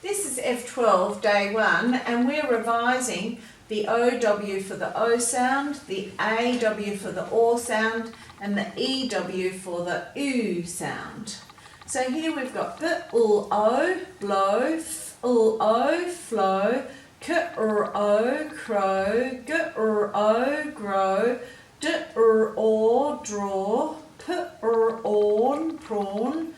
This is F12, day 1, and we're revising the OW for the O sound, the AW for the OR sound, and the EW for the U sound. So here we've got B-ul-o, blow, f-ul-o, flow, k-ur-o, crow, g-ur-o, grow, d-ur-or, draw, p-ur-orn, prawn,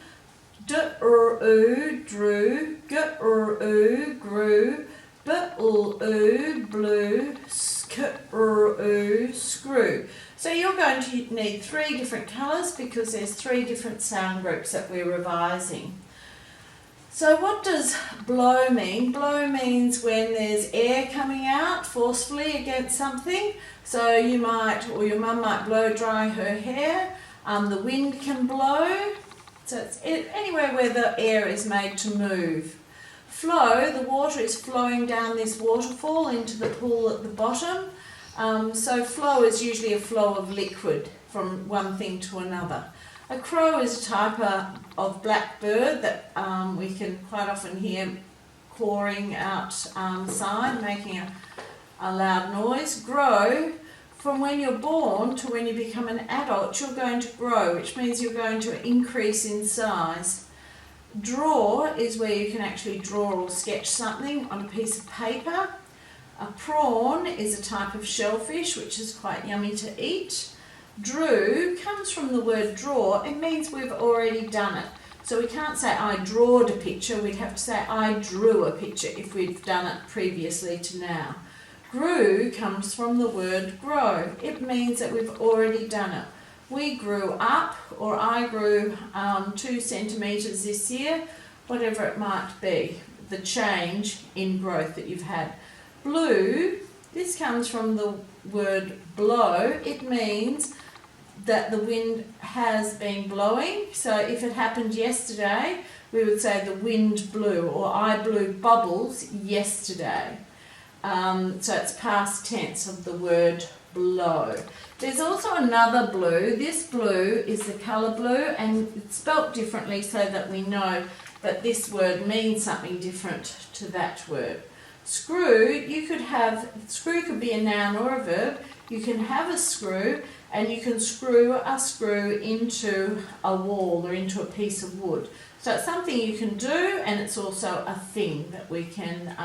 d-ur-oo, drew, g-ur-oo, grew, b-ul-oo, blew, sk-ur-oo, screw. So you're going to need 3 different colours because there's 3 different sound groups that we're revising. So what does blow mean? Blow means when there's air coming out forcefully against something. So you might, or your mum might blow dry her hair. The wind can blow. So it's anywhere where the air is made to move. Flow, the water is flowing down this waterfall into the pool at the bottom. So flow is usually a flow of liquid from one thing to another. A crow is a type of black bird that we can quite often hear cawing outside, making a loud noise. Grow, from when you're born to when you become an adult, you're going to grow, which means you're going to increase in size. Draw is where you can actually draw or sketch something on a piece of paper. A prawn is a type of shellfish, which is quite yummy to eat. Drew comes from the word draw. It means we've already done it. So we can't say I drawed a picture, we'd have to say I drew a picture if we've done it previously to now. Grew comes from the word grow. It means that we've already done it. We grew up, or I grew 2 centimetres this year, whatever it might be, the change in growth that you've had. Blew, this comes from the word blow. It means that the wind has been blowing. So if it happened yesterday, we would say the wind blew, or I blew bubbles yesterday. So it's past tense of the word blow. There's also another blue. This blue is the colour blue, and it's spelt differently so that we know that this word means something different to that word. Screw, screw could be a noun or a verb. You can have a screw, and you can screw a screw into a wall or into a piece of wood. So it's something you can do, and it's also a thing that we can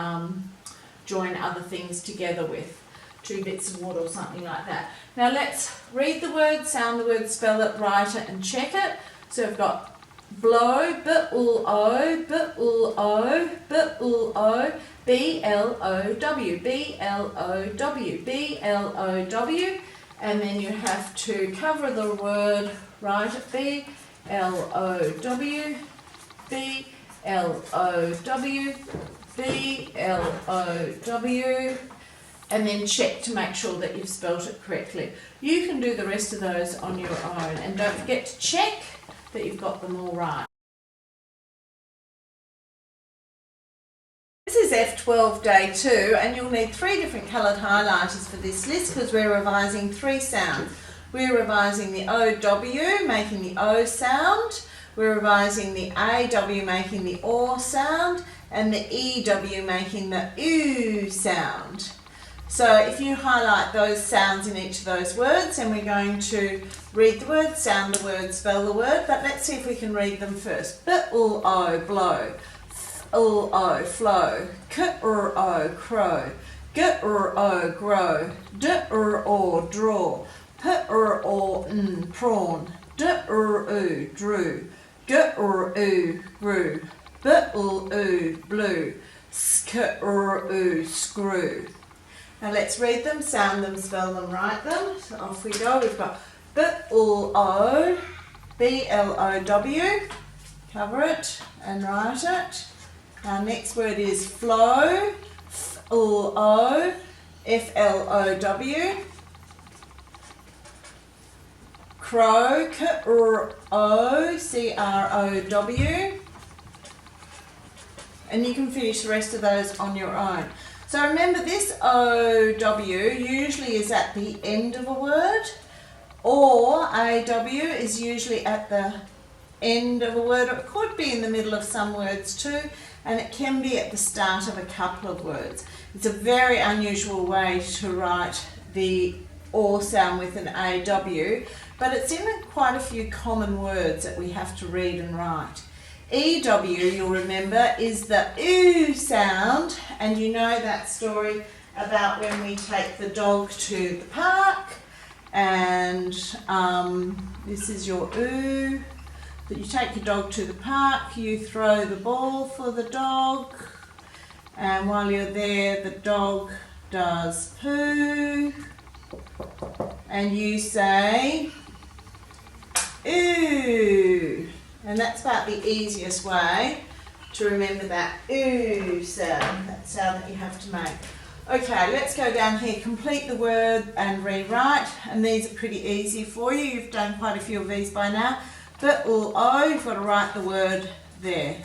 join other things together with. 2 bits of wood or something like that. Now let's read the word, sound the word, spell it, write it, and check it. So we've got blow, b-ul-o, b-ul-o, b-ul-o, B-L-O-W, B-L-O-W, B-L-O-W, and then you have to cover the word, write it, B-L-O-W, B-L-O-W, B-L-O-W, and then check to make sure that you've spelt it correctly. You can do the rest of those on your own, and don't forget to check that you've got them all right. This is F12 day 2, and you'll need 3 different coloured highlighters for this list because we're revising 3 sounds. We're revising the OW, making the O sound. We're revising the AW, making the OR sound, and the EW, making the U sound. So if you highlight those sounds in each of those words, then we're going to read the word, sound the word, spell the word, but let's see if we can read them first. B-ul-o, blow. F-ul-o, flow. K-ur-o, crow. G-ur-o, grow. D-ur-or, draw. P-ur-or, prawn. D-ur-oo, drew. G-ur-oo, grew. B-ul-oo, blew. Sk-ur-oo, screw. Now let's read them, sound them, spell them, write them. So off we go. We've got B-ul-o, B-L-O-W. Cover it and write it. Our next word is flow, F-ul-o, F-L-O-W. Crow, K-R-O, C-R-O-W. And you can finish the rest of those on your own. So remember, this O-W usually is at the end of a word, or A-W is usually at the end of a word, or it could be in the middle of some words too, and it can be at the start of a couple of words. It's a very unusual way to write the or sound with an AW, but it's in quite a few common words that we have to read and write. EW, you'll remember, is the oo sound, and you know that story about when we take the dog to the park, and this is your oo. That you take your dog to the park, you throw the ball for the dog, and while you're there, the dog does poo, and you say ooh. And that's about the easiest way to remember that ooh sound, that sound that you have to make. Okay, let's go down here, complete the word and rewrite, and these are pretty easy for you. You've done quite a few of these by now. But oh, you've got to write the word there.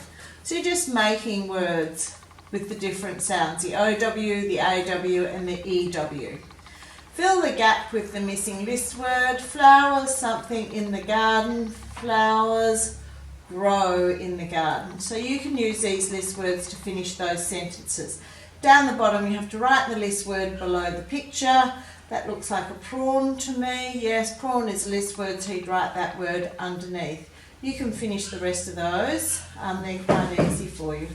So you're just making words with the different sounds, the OW, the AW and the EW. Fill the gap with the missing list word. Flowers, something in the garden. Flowers grow in the garden. So you can use these list words to finish those sentences. Down the bottom you have to write the list word below the picture. That looks like a prawn to me. Yes, prawn is a list word, so you'd write that word underneath. You can finish the rest of those. They're quite easy for you.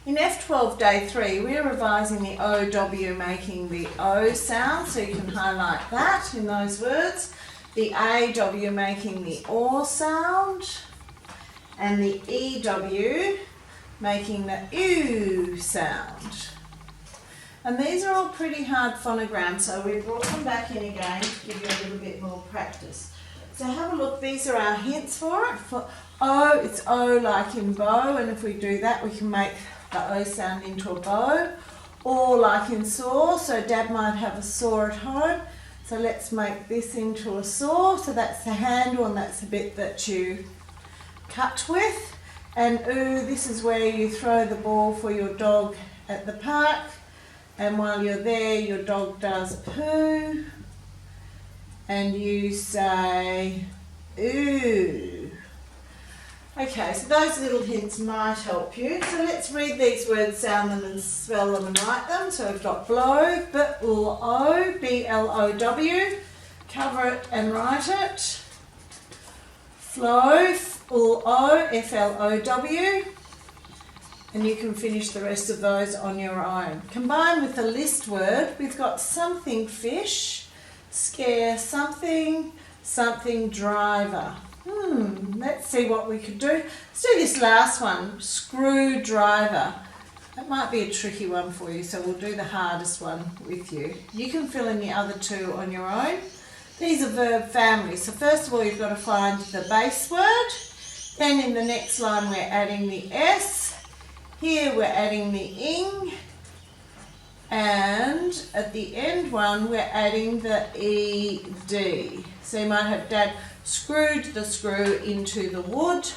In F12 Day 3, we're revising the OW, making the O sound, so you can highlight that in those words. The AW making the OR sound, and the EW making the oo sound. And these are all pretty hard phonograms, so we brought them back in again to give you a little bit more practice. So have a look, these are our hints for it. For O, it's O like in bow, and if we do that we can make the O sound into a bow. Or like in saw, so Dad might have a saw at home. So let's make this into a saw, so that's the handle and that's the bit that you cut with. And ooh, this is where you throw the ball for your dog at the park, and while you're there your dog does poo and you say ooh. Okay, so those little hints might help you. So let's read these words, sound them and spell them and write them. So we've got blow, B-L-O, B-L-O-W, cover it and write it. Flow, F-L-O, F-L-O-W, and you can finish the rest of those on your own. Combined with the list word, we've got something fish, scare something, something driver. Let's see what we could do. Let's do this last one, screwdriver. That might be a tricky one for you, so we'll do the hardest one with you. You can fill in the other two on your own. These are verb families. So first of all, you've got to find the base word. Then in the next line, we're adding the S. Here, we're adding the ing. And at the end one, we're adding the ED. So you might have Dad screwed the screw into the wood.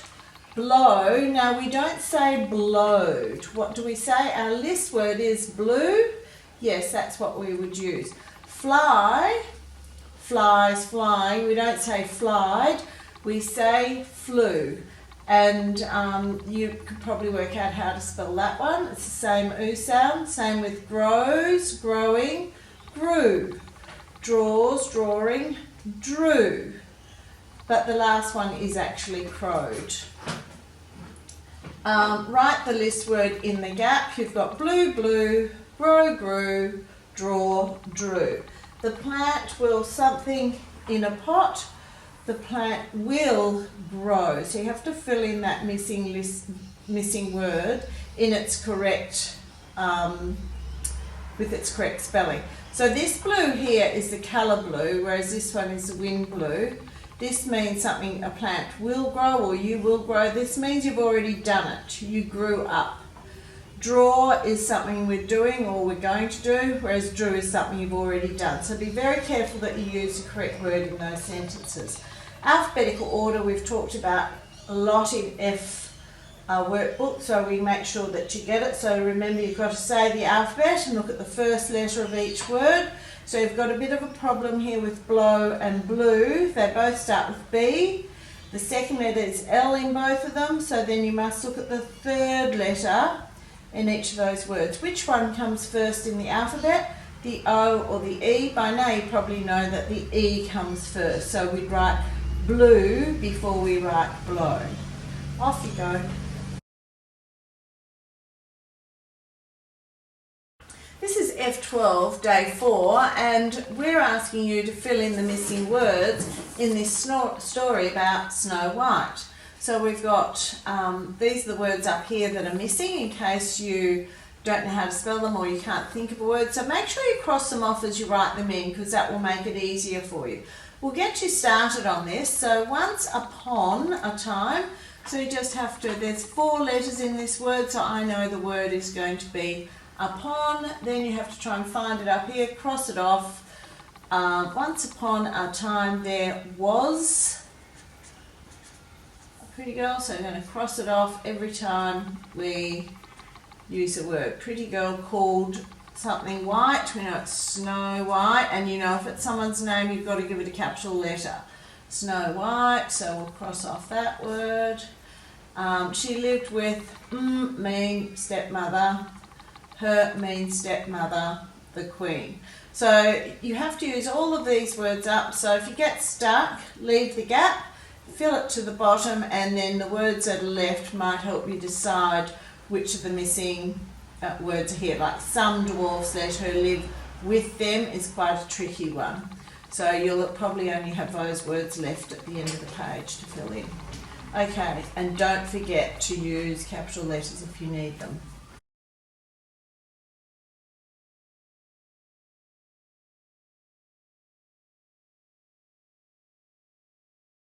Blow. Now, we don't say blowed. What do we say? Our list word is blue. Yes, that's what we would use. Fly. Flies, flying. We don't say flied. We say flew. And you could probably work out how to spell that one. It's the same oo sound. Same with grows, growing, grew. Draws, drawing, drew. But the last one is actually crowed. Write the list word in the gap. You've got blue, blue, grow, grew, draw, drew. The plant will something in a pot. The plant will grow. So you have to fill in that missing word in its correct, with its correct spelling. So this blue here is the colour blue, whereas this one is the wind blue. This means something, a plant will grow or you will grow. This means you've already done it. You grew up. Draw is something we're doing or we're going to do, whereas drew is something you've already done. So be very careful that you use the correct word in those sentences. Alphabetical order we've talked about a lot in F workbook, so we make sure that you get it. So remember, you've got to say the alphabet and look at the first letter of each word. So you've got a bit of a problem here with blow and blue. They both start with B. The second letter is L in both of them, so then you must look at the third letter in each of those words. Which one comes first in the alphabet? The O or the E? By now you probably know that the E comes first, so we'd write blue before we write blow. Off you go. This is F12, day 4, and we're asking you to fill in the missing words in this story about Snow White. So we've got, these are the words up here that are missing in case you don't know how to spell them or you can't think of a word. So make sure you cross them off as you write them in, because that will make it easier for you. We'll get you started on this. So once upon a time, so you just have to, there's 4 letters in this word, so I know the word is going to be upon. Then you have to try and find it up here, cross it off. Once upon a time there was a pretty girl, so I'm going to cross it off every time we use a word. Pretty girl called something white. We know it's Snow White, and you know if it's someone's name you've got to give it a capital letter. Snow White, so we'll cross off that word. She lived with mean stepmother. Her mean stepmother, the Queen. So you have to use all of these words up. So if you get stuck, leave the gap, fill it to the bottom, and then the words that are left might help you decide which of the missing words are here. Like some dwarfs let her live with them is quite a tricky one. So you'll probably only have those words left at the end of the page to fill in. Okay, and don't forget to use capital letters if you need them.